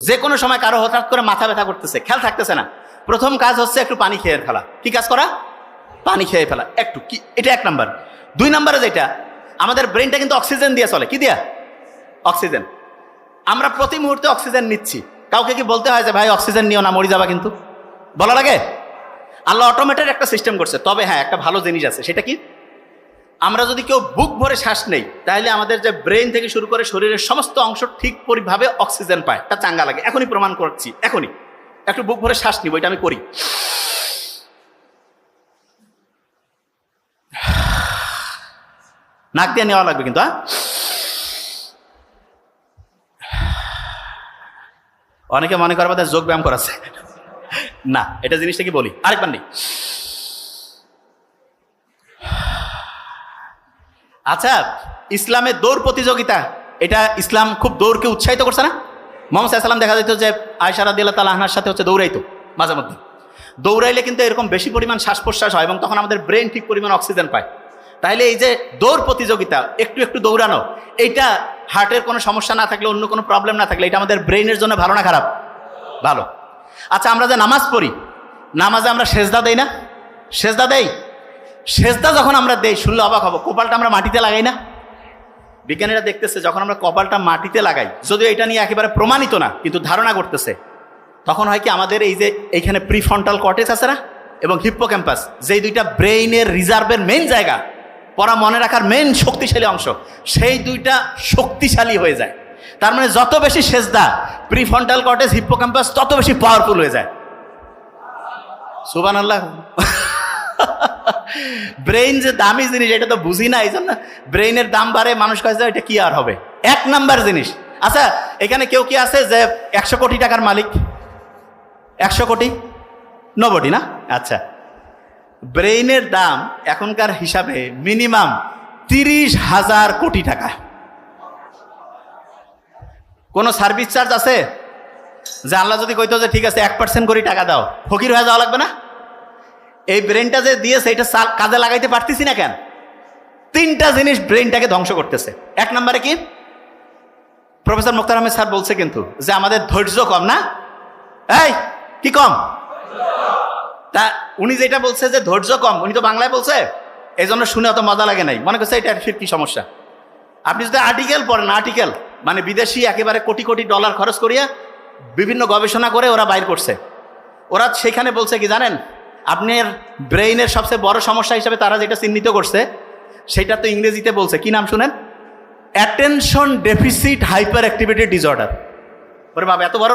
যে কোনো সময় কারো হঠাৎ করে মাথা ব্যথা করতেছে, খেয়াল থাকতেছে না, প্রথম কাজ হচ্ছে একটু পানি খেয়ে ফেলা। কি কাজ করা? পানি খেয়ে ফেলা একটু, কি এটা 1 নাম্বার। 2 নাম্বারে যেটা, আমাদের ব্রেনটা কিন্তু অক্সিজেন দিয়ে চলে। কি দিয়া? অক্সিজেন। আমরা প্রতি মুহূর্তে অক্সিজেন নিচ্ছি। কাউকে কি বলতে হয় যে ভাই অক্সিজেন নিও না, মরে যাবা? কিন্তু বলা লাগে? আল্লাহ অটোমেটেড একটা সিস্টেম করছে। তবে হ্যাঁ, একটা ভালো জিনিস আছে। সেটা কি? আমরা যদি কেউ বুক ভরে শ্বাস নেই, তাহলে আমাদের যে ব্রেন থেকে শুরু করে শরীরের সমস্ত অংশ ঠিক পরিভাবে অক্সিজেন পায়, তা চাঙ্গা লাগে। এখনই প্রমাণ করছি, এখনই একটু বুক ভরে শ্বাস নিব, এটা আমি করি। নাক দিয়ে নেওয়া লাগবে কিন্তু। অনেকে মনে করে যোগ ব্যায়াম করাচ্ছে না, এটা জিনিসটা কি বলি আরেকবার নেই। আচ্ছা, ইসলামের দৌড় প্রতিযোগিতা, এটা ইসলাম খুব দৌড়কে উৎসাহিত করছে না? মুহাম্মদ সাল্লাল্লাহু আলাইহি ওয়াসাল্লাম দেখা যেত যে আয়েশা রাদিয়াল্লাহু তাআলা আনহার সাথে দৌড়াইতো মাঝে মধ্যে। দৌড়াইলে কিন্তু এরকম বেশি পরিমাণ শ্বাস প্রশ্বাস হয় এবং তখন আমাদের ব্রেন ঠিক পরিমাণ অক্সিজেন পায়। তাইলে এই যে দৌড় প্রতিযোগিতা, একটু একটু দৌড়ানো, এইটা হার্টের কোনো সমস্যা না থাকলে, অন্য কোনো প্রবলেম না থাকলে, এটা আমাদের ব্রেনের জন্য ভালো না খারাপ? ভালো। আচ্ছা, আমরা যে নামাজ পড়ি, নামাজে আমরা সেজদা দেই না? সেজদা দেই। সেজদা যখন আমরা দেই, শুনলে অবাক হবো, কপালটা আমরা মাটিতে লাগাই না? বিজ্ঞানীরা দেখতেছে যখন আমরা কপালটা মাটিতে লাগাই, যদিও এটা নিয়ে একেবারে প্রমাণিত না, কিন্তু ধারণা করতেছে, তখন হয় কি আমাদের এই যে এইখানে প্রিফ্রন্টাল কর্টেক্স আছে না, এবং হিপ্পোক্যাম্পাস, যেই দুইটা ব্রেইনের রিজার্ভের মেইন জায়গা, পড়া মনে রাখার মেইন শক্তিশালী অংশ, সেই দুইটা শক্তিশালী হয়ে যায়। তার মানে যত বেশি সেজদা, প্রিফ্রন্টাল কর্টেক্স, হিপ্পোক্যাম্পাস তত বেশি পাওয়ারফুল হয়ে যায়। সুবহানাল্লাহ। ব্রেইন যে দামি জিনিস, এটা তো বুঝি না, এই জন্য ব্রেইনের দাম বাড়ে, মানুষ কাছে এটা কি আর হবে। 1 নাম্বার জিনিস। আচ্ছা, এখানে কেউ কি আছে যে 100 কোটি টাকার মালিক? 100 কোটি? নোবডি না? আচ্ছা, ব্রেইনের দাম এখনকার হিসাবে মিনিমাম 30,000 কোটি টাকা। কোনো সার্ভিস চার্জ আছে? যে আল্লাহ যদি কইতো যে ঠিক আছে 1% করে টাকা দাও, ফকির হয়ে যাওয়া লাগবে না? এই ব্রেনটা যে দিয়েছে, এটা কাজে লাগাইতে পারতেছি না কেন? 3টা জিনিস ব্রেনটাকে ধ্বংস করতেছে। 1 নম্বরে কি? প্রফেসর মুখতার আহমেদ স্যার বলছে কিন্তু যে আমাদের ধৈর্য কম না? এই কি কম? তা উনি যেটা বলছে যে ধৈর্য কম, উনি তো বাংলায় বলছে, এই জন্য শুনে অত মজা লাগে নাই, মনে করছে এটা ফির কি সমস্যা। আপনি যদি আর্টিকেল পড়েন, আর্টিকেল মানে বিদেশি একেবারে কোটি কোটি ডলার খরচ করিয়া বিভিন্ন গবেষণা করে ওরা বাইর করছে, ওরা সেখানে বলছে কি জানেন, আপনার ব্রেইনের সবচেয়ে বড় সমস্যা হিসেবে তারা যেটা চিহ্নিত করছে, সেটা তো ইংরেজিতে বলছে, কি নাম শুনেন? Attention deficit hyper activity disorder. ওরে বাবা, এত বড়